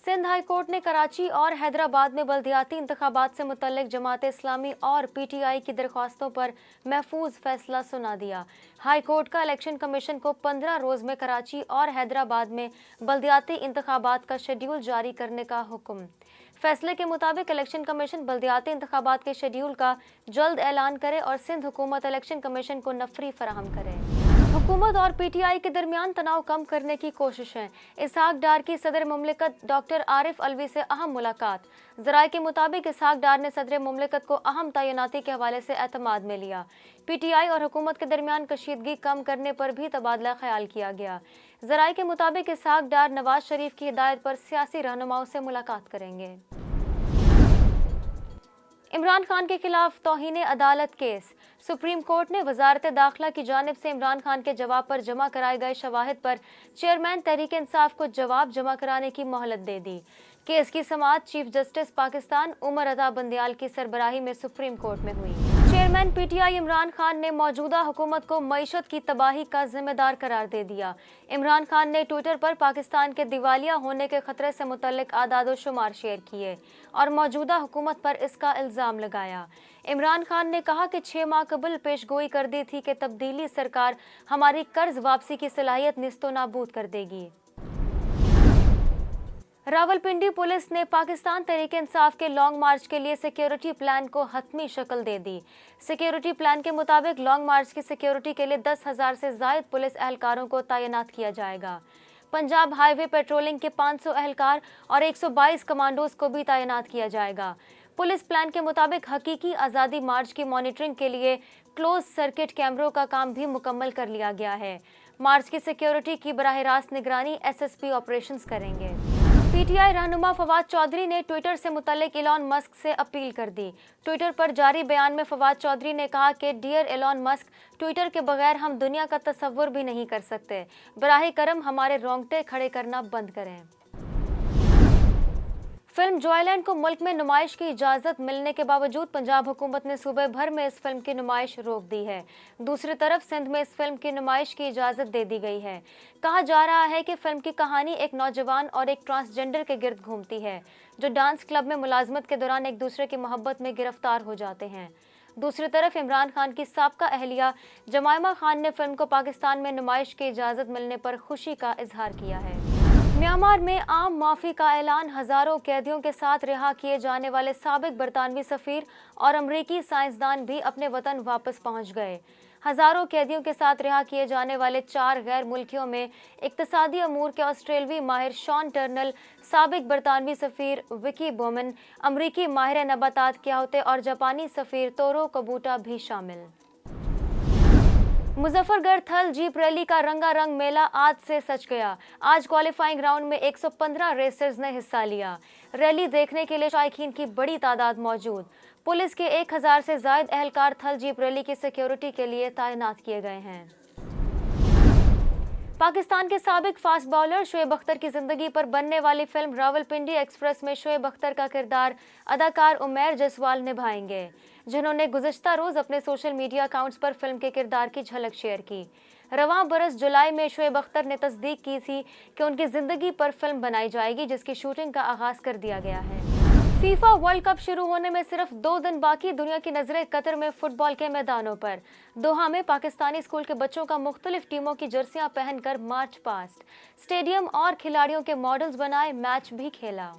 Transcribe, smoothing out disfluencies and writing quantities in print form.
Sindh high court ने कराची और हैदराबाद में बल्दियाती इंतखाबात से मुतल्लिक जमात इस्लामी और पीटीआई की दरख्वास्तों पर महफूज फैसला सुना दिया। हाई कोर्ट का इलेक्शन कमीशन को 15 रोज में कराची और हैदराबाद में बल्दियाती इंतखाबात का शेड्यूल जारी करने का हुक्म। फैसले के मुताबिक इलेक्शन कमीशन बल्दियाती इंतखाबात के शेड्यूल का जल्द ऐलान करे और सिंध हुकूमत इलेक्शन कमीशन को नफरी फराहम करे। हुकूमत और पीटीआई के दरमियान तनाव कम करने की कोशिशें। इसहाक डार की सदर मुमलिकत डॉक्टर आरिफ अलवी से अहम मुलाकात। ज़राए के मुताबिक इसहाक डार ने सदर मुमलिकत को अहम तैनाती के हवाले से एतमाद में लिया। पीटीआई और हुकूमत के दरमियान कशीदगी कम करने पर भी तबादला ख्याल किया गया। ज़राए के मुताबिक इसहाक डार नवाज शरीफ की हिदायत पर सियासी रहनुमाओं से मुलाकात करेंगे। इमरान खान के खिलाफ तौहीन अदालत केस। सुप्रीम कोर्ट ने वजारत दाखिला की जानिब से इमरान खान के जवाब पर जमा कराए गए शवाहिद पर चेयरमैन तहरीक इंसाफ को जवाब जमा कराने की मोहलत दे दी। केस की समाअत चीफ जस्टिस पाकिस्तान उमर अता बंदियाल की सरबराही में सुप्रीम कोर्ट में हुई। चेयरमैन पीटीआई इमरान खान ने मौजूदा हुकूमत को मईशत की तबाही का जिम्मेदार करार दे दिया। इमरान खान ने ट्विटर पर पाकिस्तान के दिवालिया होने के खतरे से मुतल्लिक आदाद व शुमार शेयर किए और मौजूदा हुकूमत पर इसका इल्ज़ाम लगाया। इमरान खान ने कहा कि 6 माह कबल पेशगोई कर दी थी कि तब्दीली सरकार हमारी कर्ज वापसी की सलाहियत निस्तो नाबूद कर देगी। रावलपिंडी पुलिस ने पाकिस्तान तहरीक इंसाफ के लॉन्ग मार्च के लिए सिक्योरिटी प्लान को हतमी शक्ल दे दी। सिक्योरिटी प्लान के मुताबिक लॉन्ग मार्च की सिक्योरिटी के लिए 10,000 से जायद पुलिस एहलकारों को तैनात किया जाएगा। पंजाब हाईवे पेट्रोलिंग के 500 एहलकार और 122 कमांडोज को भी तैनात किया जाएगा। पुलिस प्लान के मुताबिक हकीकी आज़ादी मार्च की मॉनिटरिंग के लिए क्लोज सर्किट कैमरों का काम भी मुकम्मल कर लिया गया है। मार्च की सिक्योरिटी की बराह रास्त निगरानी एसएसपी ऑपरेशंस करेंगे। पीटीआई रहनुमा फवाद चौधरी ने ट्विटर से मुतल्लिक एलॉन मस्क से अपील कर दी। ट्विटर पर जारी बयान में फवाद चौधरी ने कहा कि डियर एलॉन मस्क, ट्विटर के बगैर हम दुनिया का तसव्वुर भी नहीं कर सकते। बराह करम हमारे रोंगटे खड़े करना बंद करें। फिल्म जॉयलैंड को मुल्क में नुमाइश की इजाज़त मिलने के बावजूद पंजाब हुकूमत ने सूबे भर में इस फिल्म की नुमाइश रोक दी है। दूसरी तरफ सिंध में इस फिल्म की नुमाइश की इजाज़त दे दी गई है। कहा जा रहा है कि फिल्म की कहानी एक नौजवान और एक ट्रांसजेंडर के गिर्द घूमती है जो डांस क्लब में मुलाजमत के दौरान एक दूसरे की मोहब्बत में गिरफ्तार हो जाते हैं। दूसरी तरफ इमरान खान की साबका अहलिया जमाइमा खान ने फिल्म को पाकिस्तान में नुमाइश की इजाज़त मिलने पर खुशी का इजहार किया है। म्यांमार में आम माफ़ी का ऐलान। हज़ारों कैदियों के साथ रिहा किए जाने वाले साबिक बरतानवी सफ़ीर और अमरीकी साइंसदान भी अपने वतन वापस पहुंच गए। हज़ारों कैदियों के साथ रिहा किए जाने वाले 4 गैर मुल्कियों में इक्तिसादी अमूर के ऑस्ट्रेलवी माहिर शॉन टर्नल, साबिक बरतानवी सफ़ीर विकी बोमन, अमरीकी माहिर नबातात क्याहोते और जापानी सफ़ीर तोरो कबूटा भी शामिल। मुजफ्फरगढ़ थल जीप रैली का रंगारंग मेला आज से सज गया। आज क्वालिफाइंग राउंड में 115 रेसर्स ने हिस्सा लिया। रैली देखने के लिए शायकीन की बड़ी तादाद मौजूद। पुलिस के 1000 से जायद एहलकार थल जीप रैली की सिक्योरिटी के लिए तैनात किए गए हैं। पाकिस्तान के साबिक फास्ट बॉलर शोएब अख्तर की जिंदगी पर बनने वाली फिल्म रावलपिंडी एक्सप्रेस में शोएब अख्तर का किरदार अदाकार उमैर जसवाल निभाएंगे, जिन्होंने गुज़श्ता रोज अपने सोशल मीडिया अकाउंट्स पर फिल्म के किरदार की झलक शेयर की। रवां बरस जुलाई में शोएब अख्तर ने तस्दीक की थी कि उनकी जिंदगी पर फिल्म बनाई जाएगी, जिसकी शूटिंग का आगाज कर दिया गया है। फीफा वर्ल्ड कप शुरू होने में सिर्फ 2 दिन बाकी। दुनिया की नजरें कतर में फुटबॉल के मैदानों पर। दोहा में पाकिस्तानी स्कूल के बच्चों का मुख्तलिफ टीमों की जर्सियां पहनकर मार्च पास्ट। स्टेडियम और खिलाड़ियों के मॉडल्स बनाए, मैच भी खेला।